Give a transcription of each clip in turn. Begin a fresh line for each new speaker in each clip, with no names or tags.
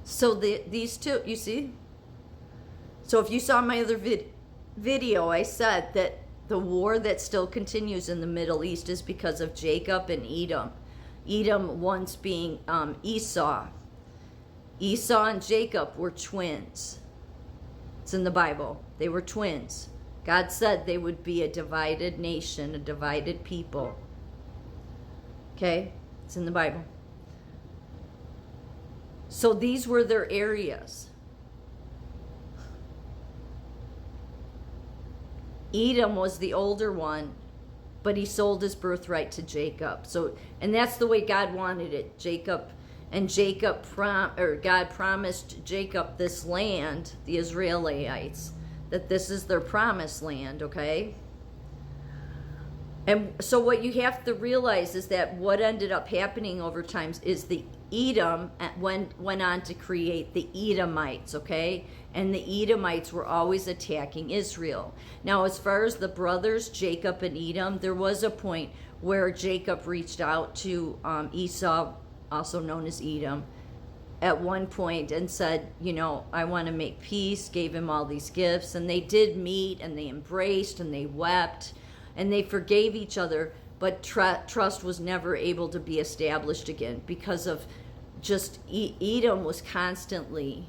So these two, you see? So if you saw my other video, I said that the war that still continues in the Middle East is because of Jacob and Edom. Edom once being Esau. Esau and Jacob were twins. It's in the Bible. They were twins. God said they would be a divided nation, a divided people. Okay? It's in the Bible. So these were their areas. Edom was the older one, but he sold his birthright to Jacob. So, and that's the way God wanted it. God promised Jacob this land, the Israelites, that this is their promised land, okay? And so what you have to realize is that what ended up happening over time is the Edom went on to create the Edomites, okay? And the Edomites were always attacking Israel. Now, as far as the brothers, Jacob and Edom, there was a point where Jacob reached out to Esau, also known as Edom, at one point and said, you know, I want to make peace, gave him all these gifts. And they did meet, and they embraced, and they wept, and they forgave each other. But trust was never able to be established again because of just Edom was constantly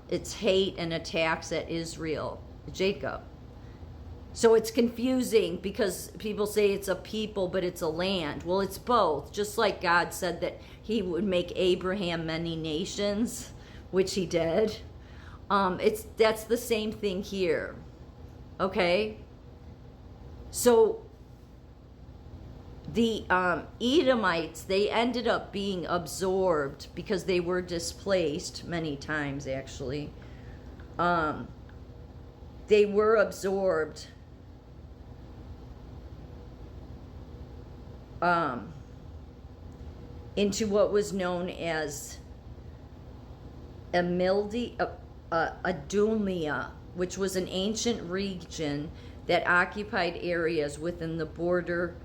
its hate and attacks at Israel, Jacob. So it's confusing because people say it's a people, but it's a land. Well, it's both. Just like God said that he would make Abraham many nations, which he did. That's the same thing here. Okay? So the Edomites, they ended up being absorbed because they were displaced many times, actually. They were absorbed into what was known as Idumea, which was an ancient region that occupied areas within the border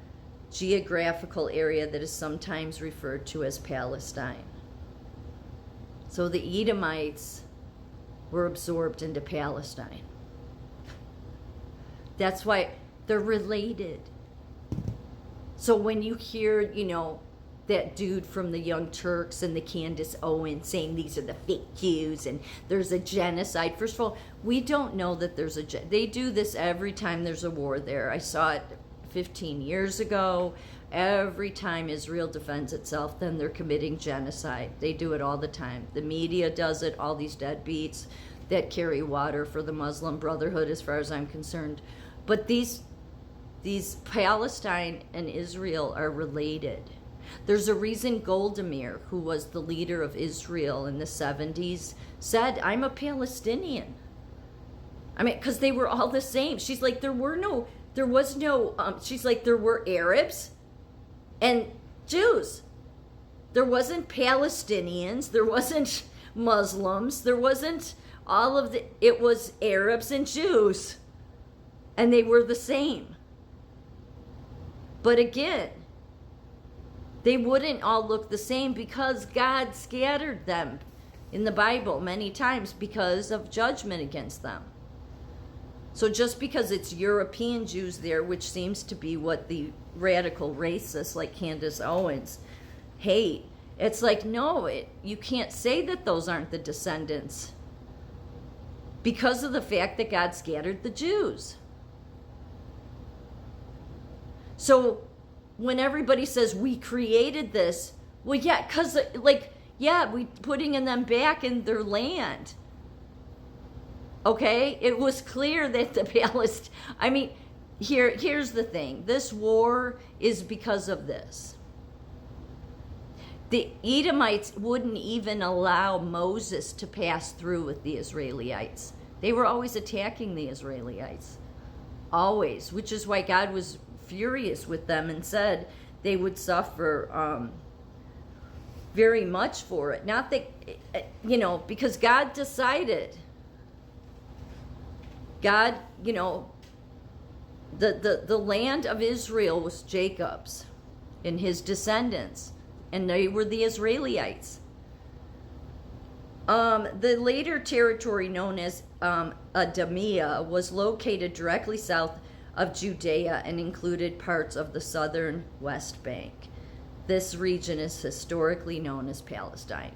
geographical area that is sometimes referred to as Palestine. So the Edomites were absorbed into Palestine. That's why they're related. So when you hear, you know, that dude from the Young Turks and the Candace Owens saying these are the fake Jews and there's a genocide. First of all, we don't know that there's they do this every time there's a war there. I saw it 15 years ago. Every time Israel defends itself, then they're committing genocide. They do it all the time. The media does it, all these deadbeats that carry water for the Muslim Brotherhood, as far as I'm concerned. But these Palestine and Israel are related. There's a reason Golda Meir, who was the leader of Israel in the 70s, said, I'm a Palestinian. I mean, because they were all the same. She's like, there were Arabs and Jews. There wasn't Palestinians. There wasn't Muslims. There wasn't it was Arabs and Jews. And they were the same. But again, they wouldn't all look the same because God scattered them in the Bible many times because of judgment against them. So just because it's European Jews there, which seems to be what the radical racists like Candace Owens hate, it's like, no, you can't say that those aren't the descendants because of the fact that God scattered the Jews. So when everybody says we created this, well, yeah, because we putting them back in their land. Okay, it was clear that the Palestine. I mean, here's the thing. This war is because of this. The Edomites wouldn't even allow Moses to pass through with the Israelites. They were always attacking the Israelites, always, which is why God was furious with them and said they would suffer very much for it. Not that, because God decided. God, the land of Israel was Jacob's and his descendants, and they were the Israelites. The later territory known as Adamia was located directly south of Judea and included parts of the southern West Bank. This region is historically known as Palestine.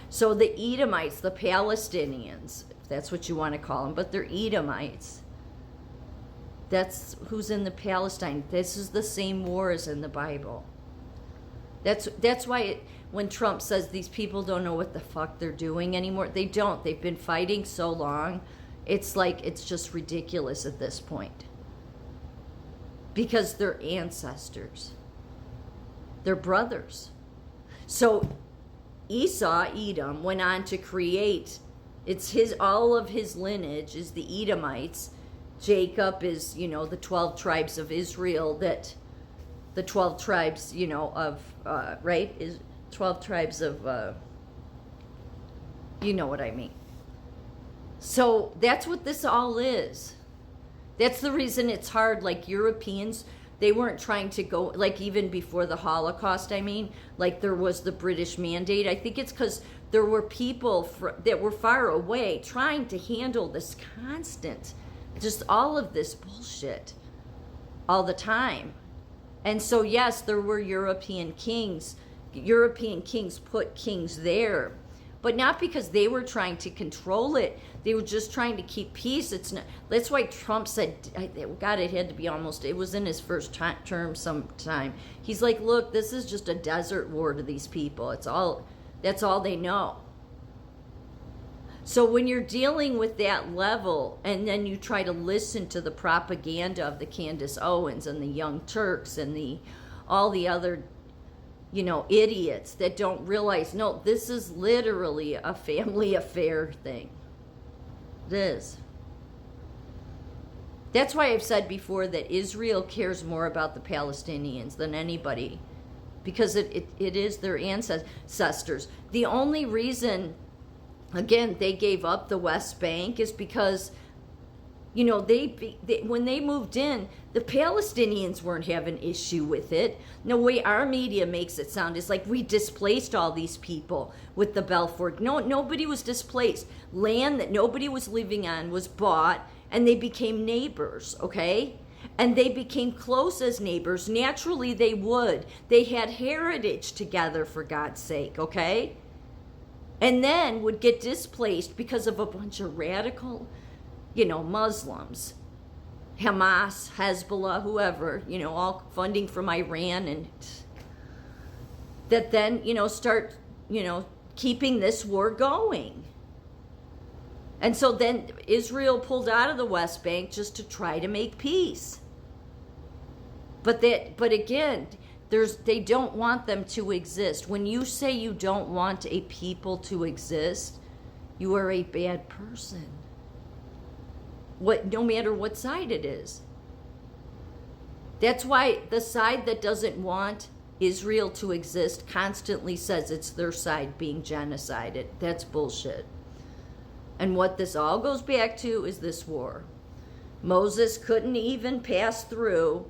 So the Edomites, the Palestinians, if that's what you want to call them, but they're Edomites. That's who's in the Palestine. This is the same war as in the Bible. That's why when Trump says these people don't know what the fuck they're doing anymore, they don't. They've been fighting so long. It's like it's just ridiculous at this point. Because they're ancestors. They're brothers. So Esau, Edom, went on to create, all of his lineage is the Edomites. Jacob is, the 12 tribes of Israel the 12 tribes, of, right? Is 12 tribes of, you know what I mean. So that's what this all is. That's the reason it's hard. Like Europeans, they weren't trying to go, like even before the Holocaust, like there was the British Mandate. I think it's because there were people that were far away trying to handle this constant, just all of this bullshit all the time. And so, yes, there were European kings. European kings put kings there, but not because they were trying to control it. They were just trying to keep peace. It's not. That's why Trump said, God, it had to be it was in his first term sometime. He's like, look, this is just a desert war to these people. That's all they know. So when you're dealing with that level and then you try to listen to the propaganda of the Candace Owens and the Young Turks and all the other, idiots that don't realize, no, this is literally a family affair thing. It is. That's why I've said before that Israel cares more about the Palestinians than anybody, because it is their ancestors. The only reason, again, they gave up the West Bank is because, when they moved in, the Palestinians weren't having an issue with it. No way our media makes it sound is like we displaced all these people with the Balfour. No, nobody was displaced. Land that nobody was living on was bought, and they became neighbors, okay? And they became close as neighbors. Naturally, they would. They had heritage together, for God's sake, okay? And then would get displaced because of a bunch of radical, Muslims, Hamas, Hezbollah, whoever, all funding from Iran, and that then, start, keeping this war going. And so then Israel pulled out of the West Bank just to try to make peace. But again, they don't want them to exist. When you say you don't want a people to exist, you are a bad person. No matter what side it is. That's why the side that doesn't want Israel to exist constantly says it's their side being genocided. That's bullshit. And what this all goes back to is this war. Moses couldn't even pass through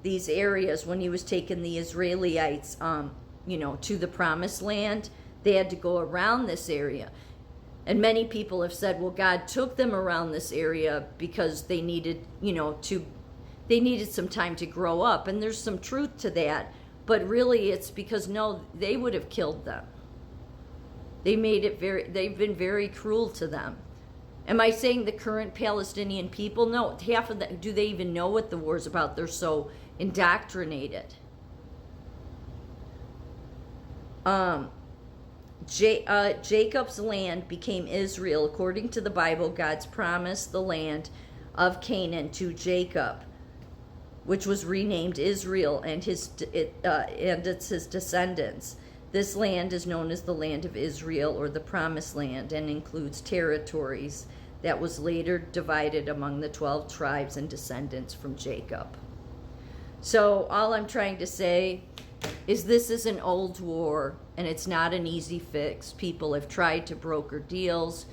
these areas when he was taking the Israelites, to the promised land. They had to go around this area. And many people have said, well, God took them around this area because they needed, they needed some time to grow up. And there's some truth to that. But really it's because, no, they would have killed them. They've been very cruel to them. Am I saying the current Palestinian people? No, half of them, do they even know what the war's about? They're so indoctrinated. Jacob's land became Israel. According to the Bible, God's promised the land of Canaan to Jacob, which was renamed Israel, and it's his descendants. This land is known as the land of Israel, or the promised land, and includes territories that was later divided among the 12 tribes and descendants from Jacob. So all I'm trying to say is this is an old war, and it's not an easy fix. People have tried to broker deals,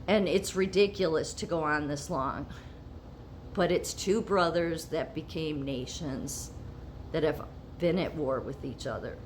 and it's ridiculous to go on this long. But it's two brothers that became nations that have been at war with each other.